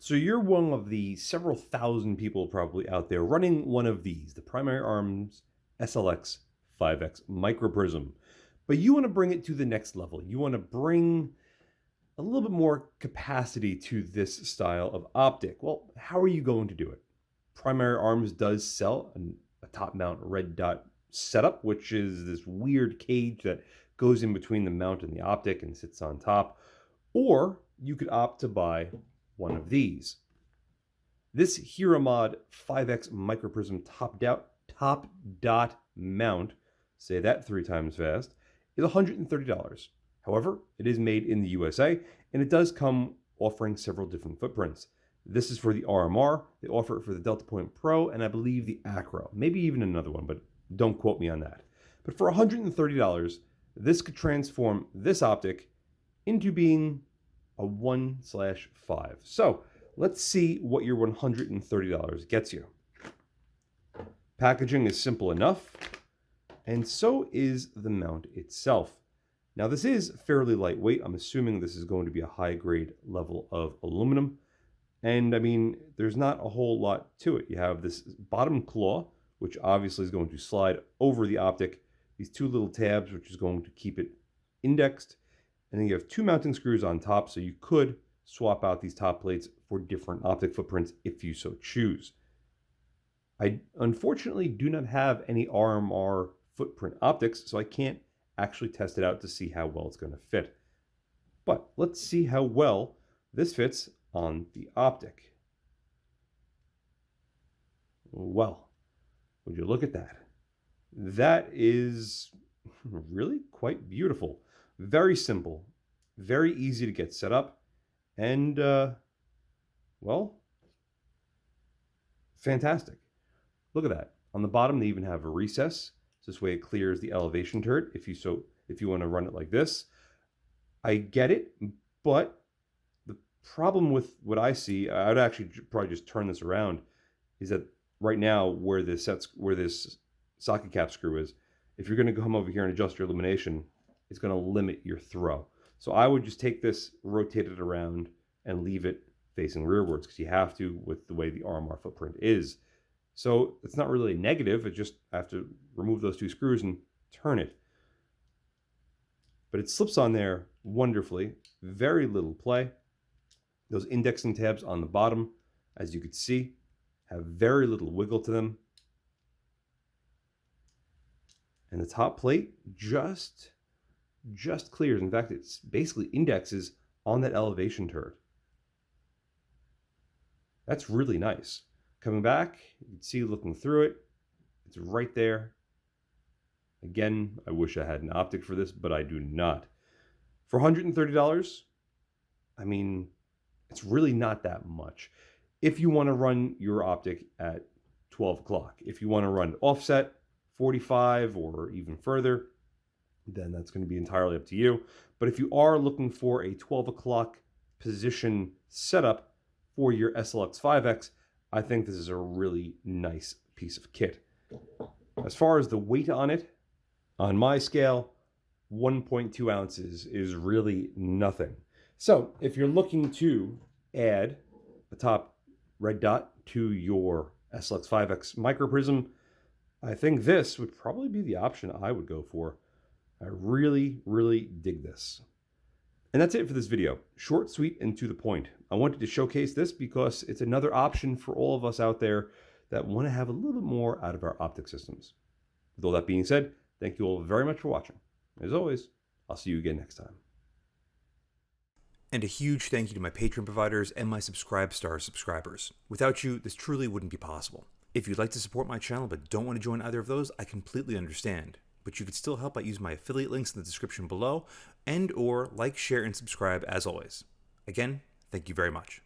So you're one of the several thousand people probably out there running one of these, the Primary Arms SLX 5X Micro Prism. But you want to bring it to the next level. You want to bring a little bit more capacity to this style of optic. Well, how are you going to do it? Primary Arms does sell a top mount red dot setup, which is this weird cage that goes in between the mount and the optic and sits on top. Or you could opt to buy one of these. This HEROMod 5X Microprism top dot mount, say that 3 times fast, is $130. However, it is made in the USA, and it does come offering several different footprints. This is for the RMR. They offer it for the Delta Point Pro, and I believe the Acro. Maybe even another one, but don't quote me on that. But for $130, this could transform this optic into being a 1/5. So let's see what your $130 gets you. Packaging is simple enough, and so is the mount itself. Now this is fairly lightweight. I'm assuming this is going to be a high grade level of aluminum. And I mean, there's not a whole lot to it. You have this bottom claw, which obviously is going to slide over the optic. These 2 little tabs, which is going to keep it indexed. And then you have 2 mounting screws on top, so you could swap out these top plates for different optic footprints if you so choose. I unfortunately do not have any RMR footprint optics, so I can't actually test it out to see how well it's going to fit. But let's see how well this fits on the optic. Well, would you look at that? That is really quite beautiful. Very simple, very easy to get set up, and well, fantastic. Look at that. On the bottom, they even have a recess. So this way it clears the elevation turret if you want to run it like this. I get it, but the problem with what I see, I would actually probably just turn this around, is that right now where this socket cap screw is, if you're going to come over here and adjust your illumination, it's going to limit your throw. So I would just take this, rotate it around, and leave it facing rearwards, because you have to with the way the RMR footprint is. So it's not really a negative. It just have to remove those 2 screws and turn it. But it slips on there wonderfully. Very little play. Those indexing tabs on the bottom, as you can see, have very little wiggle to them. And the top plate just clears. In fact, it's basically indexes on that elevation turret. That's really nice. Coming back, you can see looking through it, it's right there. Again, I wish I had an optic for this, but I do not. For $130, I mean, it's really not that much. If you want to run your optic at 12 o'clock, if you want to run offset, 45 or even further, then that's going to be entirely up to you. But if you are looking for a 12 o'clock position setup for your SLX 5X, I think this is a really nice piece of kit. As far as the weight on it, on my scale, 1.2 ounces is really nothing. So if you're looking to add a top red dot to your SLX 5X Microprism, I think this would probably be the option I would go for. I really, really dig this. And that's it for this video. Short, sweet, and to the point. I wanted to showcase this because it's another option for all of us out there that want to have a little bit more out of our optic systems. With all that being said, thank you all very much for watching. As always, I'll see you again next time. And a huge thank you to my Patreon providers and my Subscribe Star subscribers. Without you, this truly wouldn't be possible. If you'd like to support my channel but don't want to join either of those, I completely understand. But you could still help by using my affiliate links in the description below, and or like, share, and subscribe as always. Again, thank you very much.